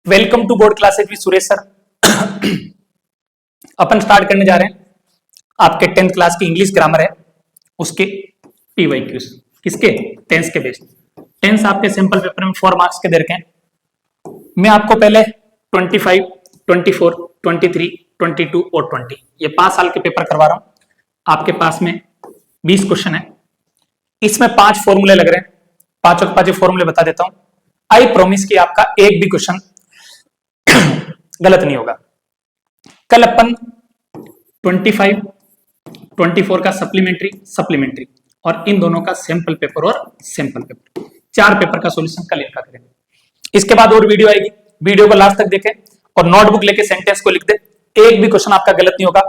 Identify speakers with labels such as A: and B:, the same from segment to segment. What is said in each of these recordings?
A: Welcome to board classes with Suresh sir. अपन start करने जा रहे हैं आपके 10th क्लास की इंग्लिश ग्रामर है उसके पीवाईक्यूज। किसके? टेंस के बेस्ड। टेंस आपके सिंपल पेपर में 4 मार्क्स के दे रखे हैं। मैं आपको पहले 25, 24, 23, 22 और 20 ये 5 साल के पेपर करवा रहा हूं। आपके पास में 20 क्वेश्चन है, इसमें 5 फॉर्मूले लग रहे हैं। पांचों के 5 फॉर्मूले बता देता हूं। आई प्रॉमिस कि आपका एक भी क्वेश्चन गलत नहीं होगा। कल अपन 25, 24 का सप्लीमेंट्री और इन दोनों का सैंपल पेपर और सैंपल पेपर 4 पेपर का सॉल्यूशन कल इनका करेंगे। इसके बाद और वीडियो आएगी, वीडियो को लास्ट तक देखें और नोटबुक लेके सेंटेंस को लिख दे। एक भी क्वेश्चन आपका गलत नहीं होगा।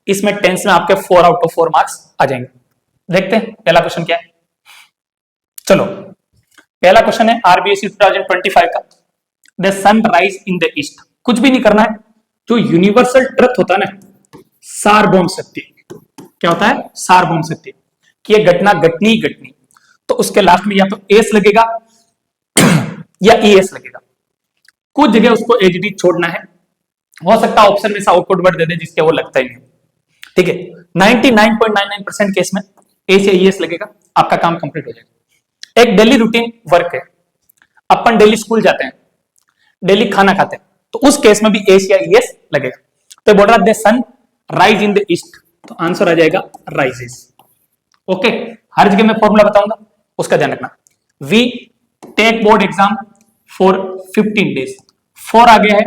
A: इसमें टेंस में आपके 4 आउट ऑफ 4 मार्क्स आ जाएंगे। देखते हैं पहला क्वेश्चन क्या है। चलो पहला क्वेश्चन है आरबीएससी 2025 का। The sun rise in the east. कुछ भी नहीं करना है, जो यूनिवर्सल ट्रुथ होता है ना, सार्वभौम सत्य। क्या होता है? सार्वभौम सत्य कि ये घटना घटनी ही घटनी, तो उसके लास्ट में या तो एस लगेगा या ईएस लगेगा। कुछ जगह उसको एचडी छोड़ना है। हो सकता है ऑप्शन में से आउटपुट वर्ड दे दे जिसके वो लगता ही नहीं। ठीक है, 99.99% केस में एस या ईएस लगेगा, आपका काम कंप्लीट हो जाएगा। एक डेली रूटीन वर्क है, अपन डेली स्कूल जाते हैं, डेली खाना खाते हैं, तो उस केस में भी एस या ईएस लगेगा। तो बोल रहा the sun rise in the east, तो आंसर आ जाएगा राइजेस। ओके, हर जगह मैं फॉर्मूला बताऊंगा, उसका ध्यान रखना। We take board exam for 15 days. 4 आ गया है,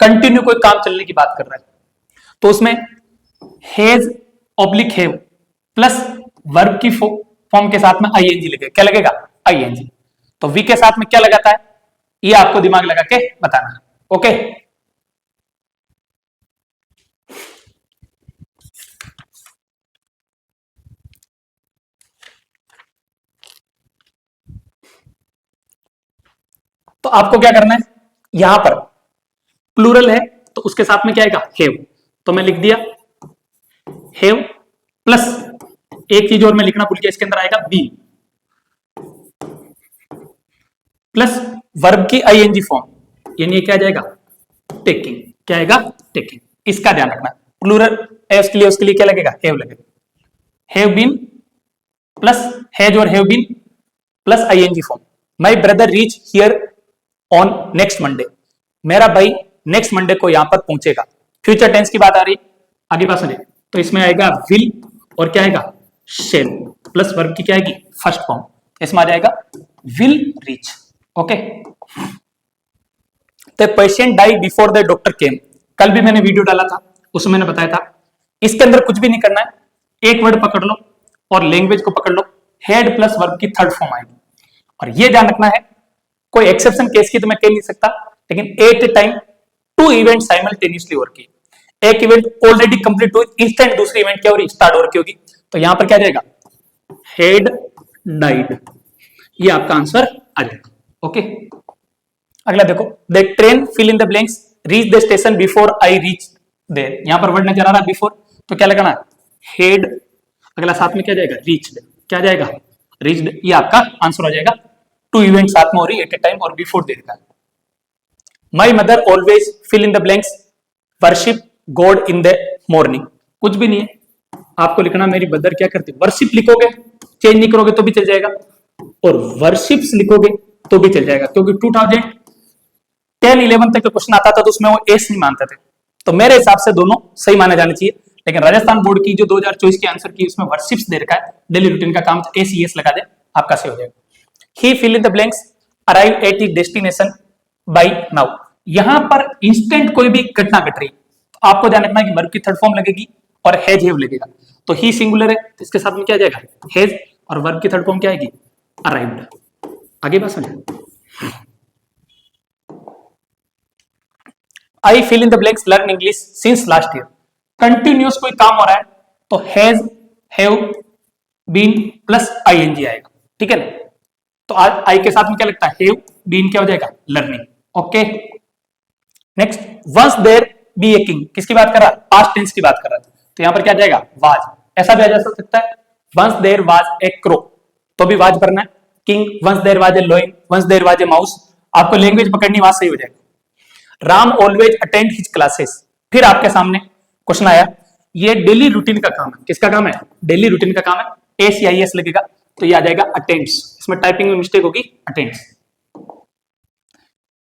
A: कंटिन्यू कोई काम चलने की बात कर रहा है, तो उसमें has oblique have plus verb की फॉर्म के साथ में आईएनजी लगेगा। क्या लगेगा? आईएनजी। तो वी के साथ में क्या लगाता है, ये आपको दिमाग लगा के बताना है। ओके, तो आपको क्या करना है, यहां पर प्लूरल है तो उसके साथ में क्या आएगा? हैव। तो मैं लिख दिया हैव प्लस एक चीज और मैं लिखना भूल गया, इसके अंदर आएगा बी प्लस वर्ब की आईएनजी फॉर्म, यानी क्या आ जाएगा? टेकिंग। क्या आएगा? टेकिंग। इसका ध्यान रखना। प्लूरल है उसके लिए क्या लगेगा? हैव लगेगा। हैव बीन प्लस हैज और have been plus ING form. My brother reach here on next Monday. मेरा भाई नेक्स्ट मंडे को यहां पर पहुंचेगा। फ्यूचर टेंस की बात आ रही, आगे बात सुनिए। तो इसमें आएगा विल और क्या आएगा? शेल प्लस वर्ब की क्या आएगी? First form. इसमें आ जाएगा will reach. Okay, the patient die before the doctor came. कल भी मैंने वीडियो डाला था, उसमें मैंने बताया था इसके अंदर कुछ भी नहीं करना है, एक वर्ड पकड़ लो और लैंग्वेज को पकड़ लो, हेड प्लस वर्ब की थर्ड फॉर्म आएगी। और ये ध्यान रखना है, कोई एक्सेप्शन केस की तो मैं कह नहीं सकता, लेकिन at a time 2 event simultaneously हो रही। एक इवेंट ऑलरेडी कंप्लीट हुई, इंस्टेंट दूसरी इवेंट क्या हो रही? स्टार्ट हो रही होगी। तो यहां पर क्या जाएगा? Had died. ये आपका आंसर आ जाएगा। ओके, अगला देखो, the train fill in the blanks reach the station before I reach there. यहां पर वर्ड नजर आ रहा है बिफोर, तो क्या लगाना? हेड, अगला साथ में क्या जाएगा? रीच्ड। क्या जाएगा? रीच्ड। ये आपका आंसर हो जाएगा। 2 इवेंट साथ में हो रही एट ए टाइम और बिफोर दे देता है। My mother always fill in the blanks worship God in the morning. कुछ भी नहीं है, आपको लिखना मेरी मदर क्या करती। वर्शिप लिखोगे, चेंज नहीं करोगे तो भी चल जाएगा, और वर्शिप्स लिखोगे तो भी चल जाएगा, क्योंकि 2010-11 तक का क्वेश्चन आता था तो उसमें वो एस नहीं मानते थे। तो मेरे हिसाब से दोनों सही माने जाने चाहिए। लेकिन राजस्थान बोर्ड की जो 2024 की आंसर की उसमें वर्शिप्स दे रखा है, डेली रूटीन का काम, एस ई एस लगा दे, आपका सही हो जाएगा। He fill in the blanks arrive at his destination by now। यहां पर इंस्टेंट कोई भी घटना घट रही, तो आपको ध्यान रखना है कि वर्ब की थर्ड फॉर्म लगेगी और हैज हैव लगेगा। तो ही सिंगुलर है तो इसके साथ में क्या जाएगा? हैज, और वर्ब की थर्ड फॉर्म क्या आएगी? अराइव्ड। आगे बात समझो। I fill in the blanks learn English since last year. Continuous कोई काम हो रहा है तो has have been plus ING आएगा। ठीक है ना? तो आई के साथ में क्या लगता है? हैव बीन क्या हो जाएगा? Learning. Okay, next, once there be a king. किसकी बात कर रहा है? पास्ट टेंस की बात कर रहा है, तो यहां पर क्या जाएगा? वाज। ऐसा भी आ जा सकता है, once there was a crow, तो भी वाज भरना है। King, once there was a lion, once there was a mouse. आपको लैंग्वेज पकड़नी, वहां सही हो जाएगा। Ram always attend his classes. फिर आपके सामने क्वेश्चन आया, ये डेली रूटीन का काम है। किसका काम है? डेली रूटीन का काम है। एस लगेगा तो ये आ जाएगा अटेंड्स। इसमें टाइपिंग में मिस्टेक होगी, attends.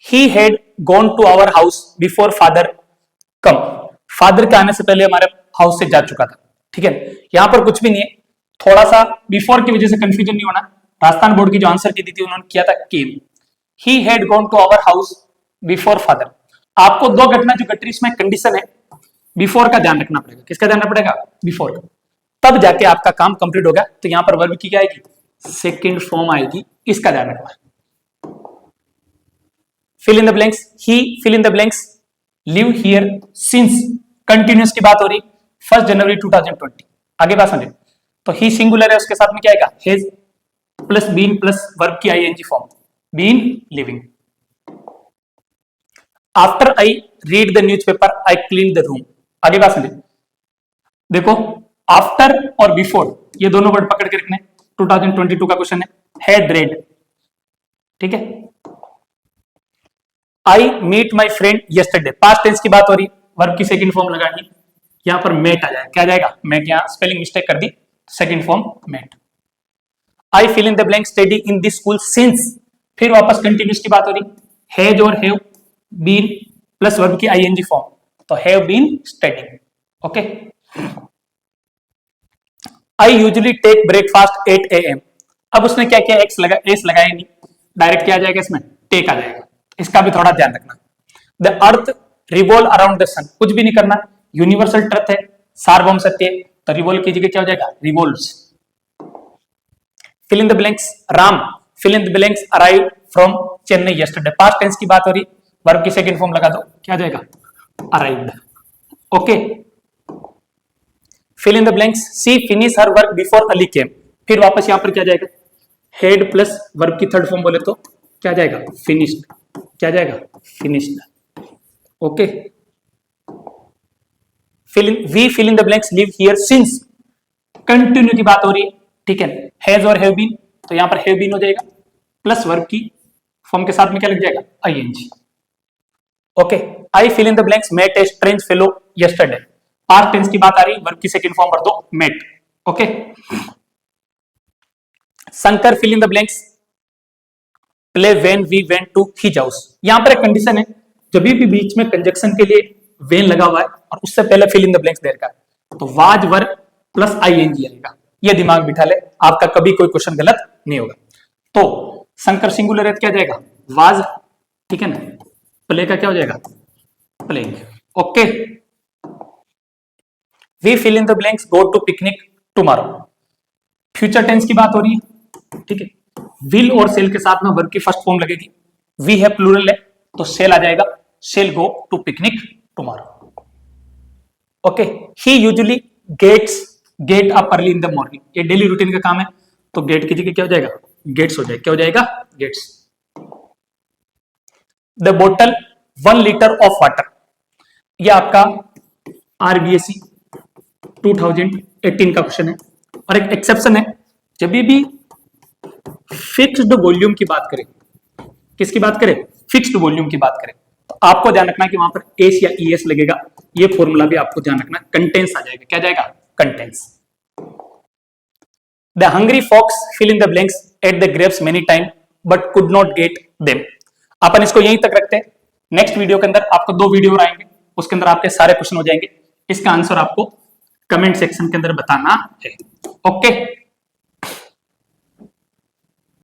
A: He had gone to our house before father come. Father के आने से पहले हमारे हाउस से जा चुका था। ठीक है, यहां पर कुछ भी नहीं है, थोड़ा सा बिफोर की वजह से कंफ्यूजन नहीं होना। राजस्थान बोर्ड की जो आंसर की दी थी उन्होंने किया था came. He had gone to our house before father. आपको दो घटना जो घट रही इसमें कंडीशन है, बिफोर का ध्यान रखना पड़ेगा। किसका ध्यान रखना पड़ेगा? बिफोर का। तब जाके आपका काम कंप्लीट होगा। तो यहां पर वर्ब की क्या आएगी? सेकंड फॉर्म आएगी। इसका ध्यान रखना। Fill in the blanks, he fill in the blanks live here since, continuous की बात हो रही 1 जनवरी 2020। आगे बात समझे तो ही सिंगुलर है, उसके साथ में क्या आएगा? Has plus been plus verb की ING form, been living. After I read the newspaper I clean the room. आगे बात समझे, देखो आफ्टर और बिफोर ये दोनों वर्ड पकड़ के रखने। 2022 का क्वेश्चन है, हैड रेड। ठीक है, I meet my friend yesterday, past tense की बात हो रही, वर्ब की सेकंड फॉर्म लगानी। यहां पर मेट आ जाएगा। क्या आ जाएगा? मेट। यहां स्पेलिंग मिस्टेक कर दी, second form met. I fill in the blank study in this school since, फिर वापस कंटिन्यूस की बात हो रही, हैज और हैव बीन प्लस वर्ब की आईएनजी फॉर्म, तो have been studying. Okay, I usually take breakfast 8 AM। अब उसने क्या किया? एक्स लगा, एस लगाया नहीं, डायरेक्ट क्या आ जाएगा? इसमें टेक आ जाएगा। इसका भी थोड़ा ध्यान रखना। The earth revolve around the sun, कुछ भी नहीं करना, यूनिवर्सल ट्रुथ है, सार्वभौम सत्य है, तो रिवॉल्व की जगह क्या हो जाएगा? Revolves. Fill in the blanks, Ram fill in the blanks arrive from Chennai yesterday, past tense की बात हो रही, वर्ब की सेकंड फॉर्म लगा दो, क्या आ जाएगा? Arrived. Okay, fill in the blanks, she finish her work before Ali came, फिर वापस यहां पर क्या जाएगा? हेड प्लस वर्ब की थर्ड फॉर्म बोले तो क्या जाएगा? फिनिश्ड। क्या जाएगा? Finished. Okay, we fill in the blanks live here since, continue की बात हो रही है। ठीक है, हैज और हैव बीन, तो यहां पर हैव बीन हो जाएगा, प्लस वर्ब की फॉर्म के साथ में क्या लग जाएगा? ING. Okay, I fill in the blanks met a strange fellow yesterday, past tense की बात आ रही, वर्ब की सेकंड फॉर्म भर दो, met. Okay, Shankar fill in the blanks play when we went to his house. यहां पर एक कंडीशन है, जब भी बीच में कंजक्शन के लिए वेन लगा हुआ है और उससे पहले फिल इन द ब्लैंक्स दे रखा है, तो वाज वर्ब प्लस आईएनजी आएगा। ये दिमाग बिठा ले, आपका कभी कोई क्वेश्चन गलत नहीं होगा। तो शंकर सिंगुलर है, क्या जाएगा? वाज। ठीक है ना, प्ले का क्या हो जाएगा? Playing. Okay, we fill in the blanks go to picnic tomorrow, future tense की बात हो रही है। ठीक है, विल और सेल के साथ में वर्ब की फर्स्ट फॉर्म लगेगी। वी है प्लूरल है तो सेल आ जाएगा, shall go to picnic tomorrow. Okay, he usually get up early in the morning, ये डेली रूटीन का काम है, तो गेट की जगह क्या हो जाएगा? गेट्स हो जाएगा। क्या हो जाएगा? Gets. The bottle 1 litre of water, ये आपका आरबीएससी 2018 का क्वेश्चन है। और एक एक्सेप्शन है, जब भी फिक्स्ड वॉल्यूम की बात करें, किसकी बात करें? फिक्स्ड वॉल्यूम की बात करें, तो आपको ध्यान रखना कि वहां पर एस या ईएस लगेगा। ये फॉर्मूला भी आपको ध्यान रखना, कंटेंस आ जाएगा। क्या जाएगा? Contains. The hungry fox fill in the blanks ate the grapes many time but could not get them. अपन इसको यहीं तक रखते हैं। नेक्स्ट वीडियो के अंदर आपको 2 वीडियो आएंगे, उसके अंदर आपके सारे क्वेश्चन हो जाएंगे। इसका आंसर आपको कमेंट सेक्शन के अंदर बताना है। ओके।